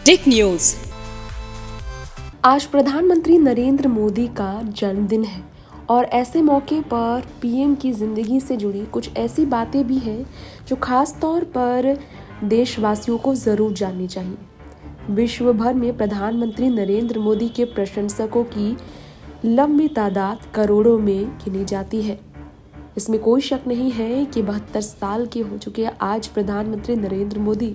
Tech news. आज प्रधानमंत्री नरेंद्र मोदी का जन्मदिन है और ऐसे मौके पर पीएम की जिंदगी से जुड़ी कुछ ऐसी बातें भी हैं जो खास तौर पर देशवासियों को जरूर जाननी चाहिए। विश्व भर में प्रधानमंत्री नरेंद्र मोदी के प्रशंसकों की लंबी तादाद करोड़ों में गिनी जाती है। इसमें कोई शक नहीं है कि 72 साल के हो चुके आज प्रधानमंत्री नरेंद्र मोदी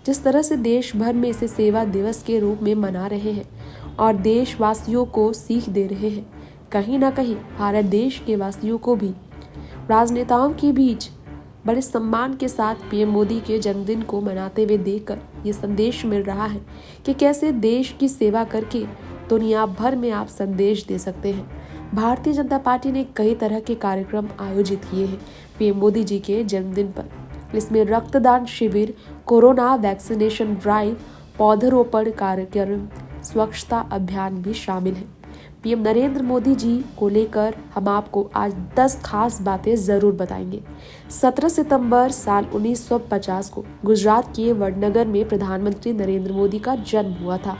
जिस तरह से देश भर में इसे सेवा दिवस के रूप में मना रहे हैं और देशवासियों को सीख दे रहे हैं, कहीं ना कहीं भारत देश के वासियों को भी राजनेताओं के बीच बड़े सम्मान के साथ पीएम मोदी के जन्मदिन को मनाते हुए देखकर ये संदेश मिल रहा है कि कैसे देश की सेवा करके दुनिया भर में आप संदेश दे सकते हैं। भारतीय जनता पार्टी ने कई तरह के कार्यक्रम आयोजित किए हैं पीएम मोदी जी के जन्मदिन पर। इसमें रक्तदान शिविर, कोरोना वैक्सीनेशन ड्राइव, पौधरोपण कार्यक्रम, स्वच्छता अभियान भी शामिल है। पीएम नरेंद्र मोदी जी को लेकर हम आपको आज 10 खास बातें जरूर बताएंगे। 17 सितंबर साल 1950 को गुजरात के वडनगर में प्रधानमंत्री नरेंद्र मोदी का जन्म हुआ था।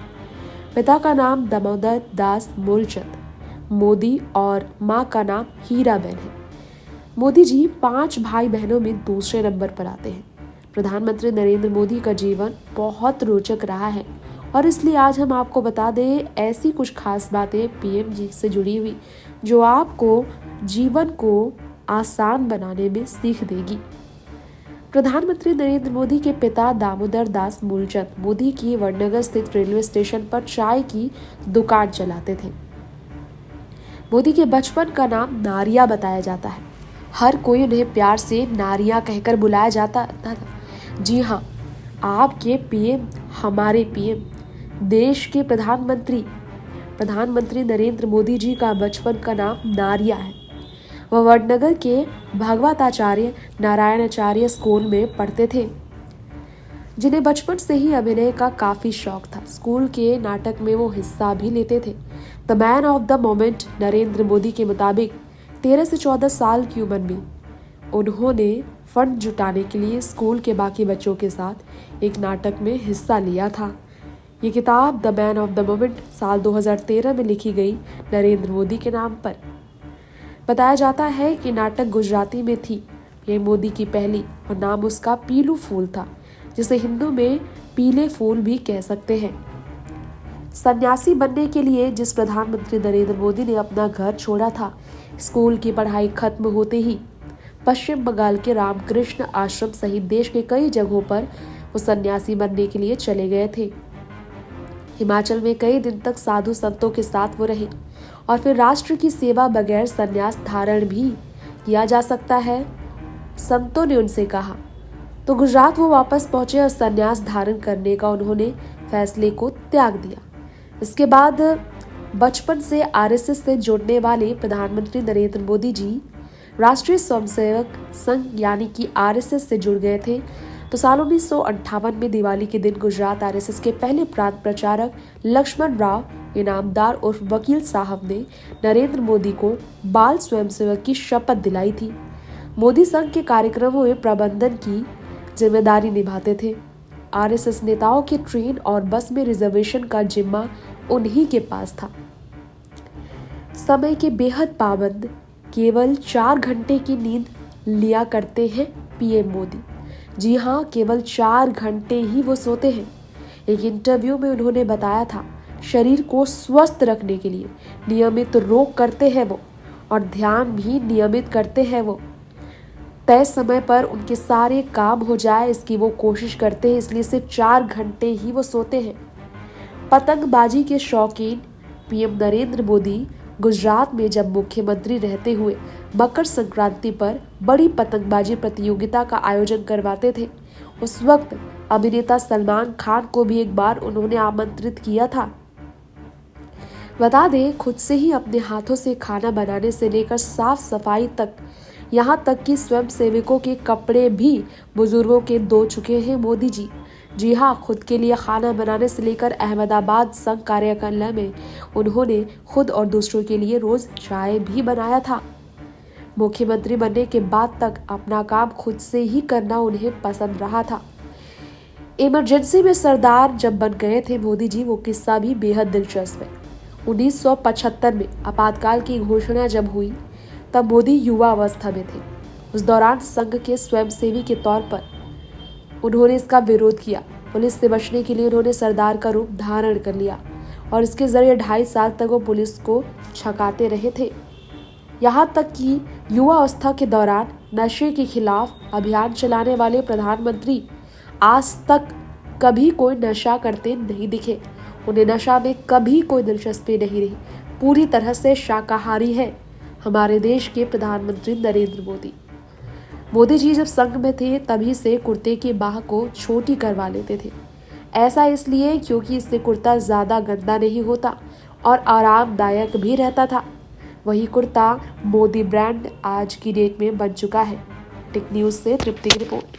पिता का नाम दामोदर दास मूलचंद मोदी और मां का नाम हीराबेन है। मोदी जी 5 भाई बहनों में दूसरे नंबर पर आते हैं। प्रधानमंत्री नरेंद्र मोदी का जीवन बहुत रोचक रहा है और इसलिए आज हम आपको बता दें ऐसी कुछ खास बातें पीएम जी से जुड़ी हुई जो आपको जीवन को आसान बनाने में सीख देगी। प्रधानमंत्री नरेंद्र मोदी के पिता दामोदर दास मूलचंद मोदी की वडनगर स्थित रेलवे स्टेशन पर चाय की दुकान चलाते थे। मोदी के बचपन का नाम नारिया बताया जाता है। हर कोई उन्हें प्यार से नारिया कहकर बुलाया जाता था। जी हाँ, आपके पीएम, हमारे पीएम, देश के प्रधानमंत्री नरेंद्र मोदी जी का बचपन का नाम नारिया है। वह वडनगर के भगवताचार्य नारायणाचार्य स्कूल में पढ़ते थे, जिन्हें बचपन से ही अभिनय का काफी शौक था। स्कूल के नाटक में वो हिस्सा भी लेते थे। The man of the moment Narendra Modi के मुताबिक 13 से 14 साल की उम्र में उन्होंने फंड जुटाने के लिए स्कूल के बाकी बच्चों के साथ एक नाटक में हिस्सा लिया था। ये किताब the man of the moment साल 2013 में लिखी गई नरेंद्र मोदी के नाम पर। बताया जाता है कि नाटक गुजराती में थी। ये मोदी की पहली और नाम उसका पीलू फूल था, जिसे हिंदू में पीले फूल भी कह सकते हैं। सन्यासी बनने के लिए जिस प्रधानमंत्री नरेंद्र मोदी ने अपना घर छोड़ा था, स्कूल की पढ़ाई खत्म होते ही पश्चिम बंगाल के रामकृष्ण आश्रम सहित देश के कई जगहों पर वो सन्यासी बनने के लिए चले गए थे। हिमाचल में कई दिन तक साधु संतों के साथ वो रहे और फिर राष्ट्र की सेवा बगैर सन्यास धारण भी किया जा सकता है, संतों ने उनसे कहा। तो गुजरात वो वापस पहुंचे और सन्यास धारण करने का उन्होंने फैसले को त्याग दिया। इसके बाद बचपन से आरएसएस से जुड़ने वाले प्रधानमंत्री नरेंद्र मोदी जी राष्ट्रीय स्वयंसेवक संघ यानी कि आरएसएस से जुड़ गए थे। तो साल 1958 में दिवाली के दिन गुजरात आरएसएस के पहले प्रांत प्रचारक लक्ष्मण राव इनामदार उर्फ वकील साहब ने नरेंद्र मोदी को बाल स्वयंसेवक की शपथ दिलाई थी। मोदी संघ के कार्यक्रमों में प्रबंधन की जिम्मेदारी निभाते थे। आरएसएस नेताओं के ट्रेन और बस में रिजर्वेशन का जिम्मा उन्हीं के पास था। समय के बेहद पाबंद, केवल 4 घंटे की नींद लिया करते हैं पीएम मोदी। जी हाँ, केवल 4 घंटे ही वो सोते हैं। एक इंटरव्यू में उन्होंने बताया था, शरीर को स्वस्थ रखने के लिए नियमित योग करते हैं वो और ध्यान भी नियमित करते हैं वो। तय समय पर उनके सारे काम हो जाए इसकी वो कोशिश करते हैं, इसलिए सिर्फ 4 घंटे ही वो सोते हैं। पतंगबाजी के शौकीन पीएम नरेंद्र मोदी गुजरात में जब मुख्यमंत्री रहते हुए मकर संक्रांति पर बड़ी पतंगबाजी प्रतियोगिता का आयोजन करवाते थे। उस वक्त अभिनेता सलमान खान को भी एक बार उन्होंने आमंत्रित किया था। बता दें, खुद से ही अपने हाथों से खाना बनाने से लेकर साफ सफाई तक, यहाँ तक कि स्वयं सेवकों के कपड़े भी बुजुर्गों के धो चुके हैं मोदी जी। जी हाँ, खुद के लिए खाना बनाने से लेकर अहमदाबाद संघ कार्यालय में उन्होंने खुद और दूसरों के लिए रोज चाय भी बनाया था। मुख्यमंत्री बनने के बाद तक अपना काम खुद से ही करना उन्हें पसंद रहा था। इमरजेंसी में सरदार जब बन गए थे मोदी जी, वो किस्सा भी बेहद दिलचस्प है। 1975 में आपातकाल की घोषणा जब हुई तब मोदी युवा अवस्था में थे। उस दौरान संघ के स्वयंसेवी के तौर पर उन्होंने इसका विरोध किया। पुलिस से बचने के लिए उन्होंने सरदार का रूप धारण कर लिया और इसके जरिए 2.5 साल तक वो पुलिस को छकाते रहे थे। यहाँ तक कि युवा अवस्था के दौरान नशे के खिलाफ अभियान चलाने वाले प्रधानमंत्री आज तक कभी कोई नशा करते नहीं दिखे। उन्हें नशा में कभी कोई दिलचस्पी नहीं रही। पूरी तरह से शाकाहारी है हमारे देश के प्रधानमंत्री नरेंद्र मोदी। मोदी जी जब संघ में थे तभी से कुर्ते की बाह को छोटी करवा लेते थे। ऐसा इसलिए क्योंकि इससे कुर्ता ज़्यादा गंदा नहीं होता और आरामदायक भी रहता था। वही कुर्ता मोदी ब्रांड आज की डेट में बन चुका है। टेक न्यूज़ से तृप्ति की रिपोर्ट।